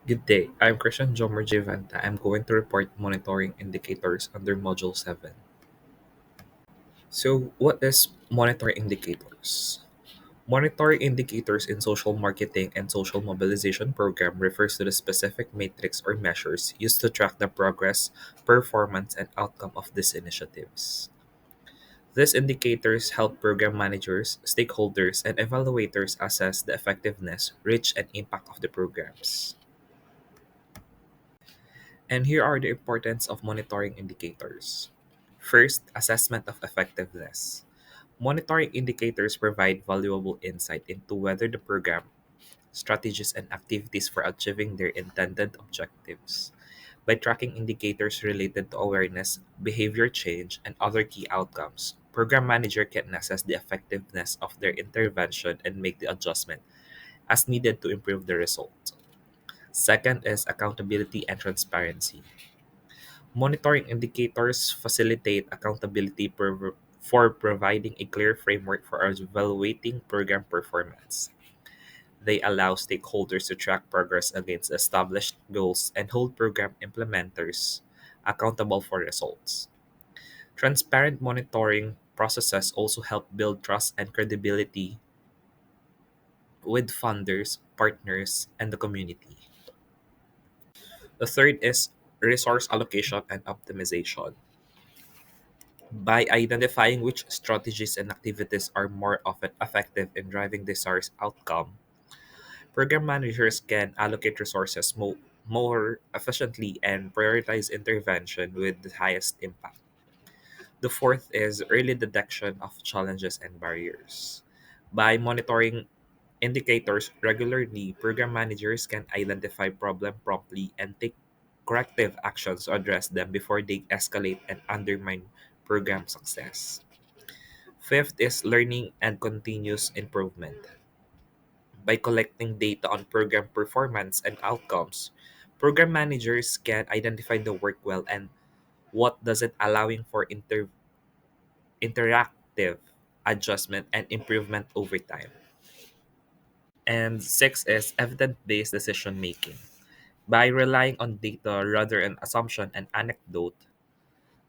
Good day. I'm Christian Jomer Jevanta. I'm going to report monitoring indicators under Module 7. So, what is monitoring indicators? Monitoring indicators in social marketing and social mobilization program refers to the specific metrics or measures used to track the progress, performance, and outcome of these initiatives. These indicators help program managers, stakeholders, and evaluators assess the effectiveness, reach, and impact of the programs. And here are the importance of monitoring indicators. First, assessment of effectiveness. Monitoring indicators provide valuable insight into whether the program, strategies, and activities for achieving their intended objectives. By tracking indicators related to awareness, behavior change, and other key outcomes, program manager can assess the effectiveness of their intervention and make the adjustment as needed to improve the result. Second is accountability and transparency. Monitoring indicators facilitate accountability for providing a clear framework for evaluating program performance. They allow stakeholders to track progress against established goals and hold program implementers accountable for results. Transparent monitoring processes also help build trust and credibility with funders, partners, and the community. The third is resource allocation and optimization. By identifying which strategies and activities are more often effective in driving desired outcome, program managers can allocate resources more efficiently and prioritize intervention with the highest impact. The fourth is early detection of challenges and barriers. By monitoring indicators regularly, program managers can identify problem promptly and take corrective actions to address them before they escalate and undermine program success. Fifth is learning and continuous improvement. By collecting data on program performance and outcomes, program managers can identify the work well and what doesn't, allowing for interactive adjustment and improvement over time. And six is evidence-based decision making. By relying on data rather than assumption and anecdote,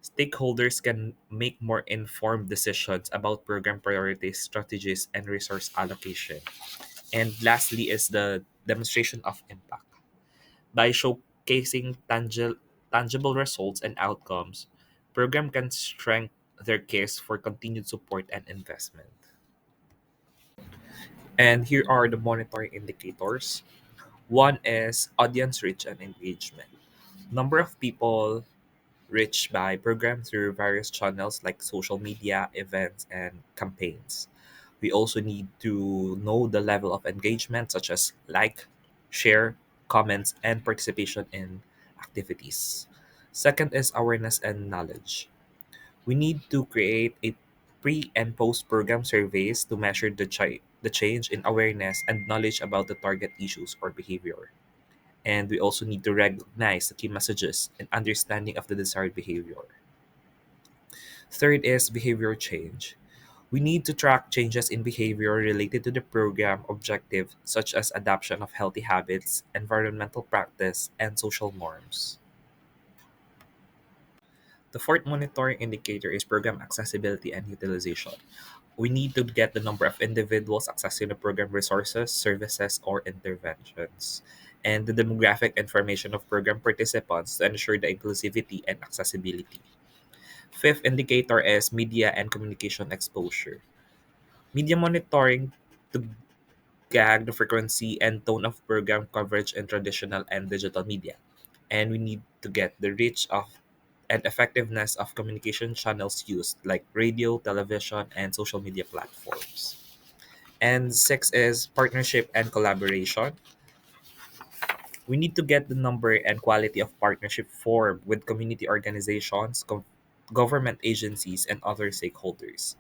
stakeholders can make more informed decisions about program priorities, strategies, and resource allocation. And lastly is the demonstration of impact. By showcasing tangible results and outcomes, program can strengthen their case for continued support and investment. And here are the monitoring indicators. One is audience reach and engagement. Number of people reached by program through various channels like social media, events, and campaigns. We also need to know the level of engagement, such as like, share, comments, and participation in activities. Second is awareness and knowledge. We need to create a pre and post program surveys to measure the change in awareness and knowledge about the target issues or behavior. And we also need to recognize the key messages and understanding of the desired behavior. Third is behavior change. We need to track changes in behavior related to the program objective, such as adoption of healthy habits, environmental practice, and social norms. The fourth monitoring indicator is program accessibility and utilization. We need to get the number of individuals accessing the program resources, services, or interventions, and the demographic information of program participants to ensure the inclusivity and accessibility. Fifth indicator is media and communication exposure. Media monitoring to gag the frequency and tone of program coverage in traditional and digital media. And we need to get the reach of and effectiveness of communication channels used like radio, television, and social media platforms. And six is partnership and collaboration. We need to get the number and quality of partnership formed with community organizations, government agencies, and other stakeholders.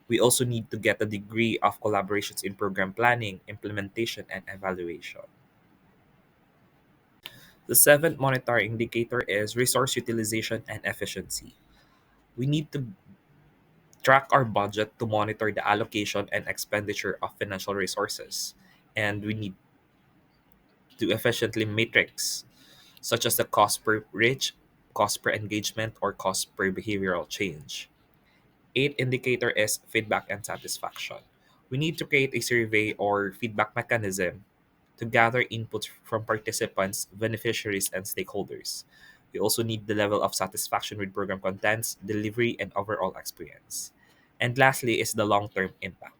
We also need to get a degree of collaborations in program planning, implementation, and evaluation. The seventh monitoring indicator is resource utilization and efficiency. We need to track our budget to monitor the allocation and expenditure of financial resources. And we need to efficiently matrix, such as the cost per reach, cost per engagement, or cost per behavioral change. Eighth indicator is feedback and satisfaction. We need to create a survey or feedback mechanism to gather inputs from participants, beneficiaries, and stakeholders. We also need the level of satisfaction with program contents, delivery, and overall experience. And lastly is the long-term impact.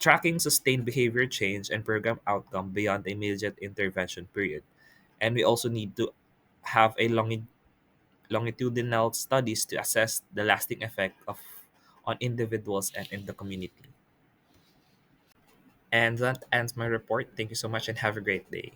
Tracking sustained behavior change and program outcome beyond the immediate intervention period. And we also need to have a longitudinal studies to assess the lasting effect of on individuals and in the community. And that ends my report. Thank you so much and have a great day.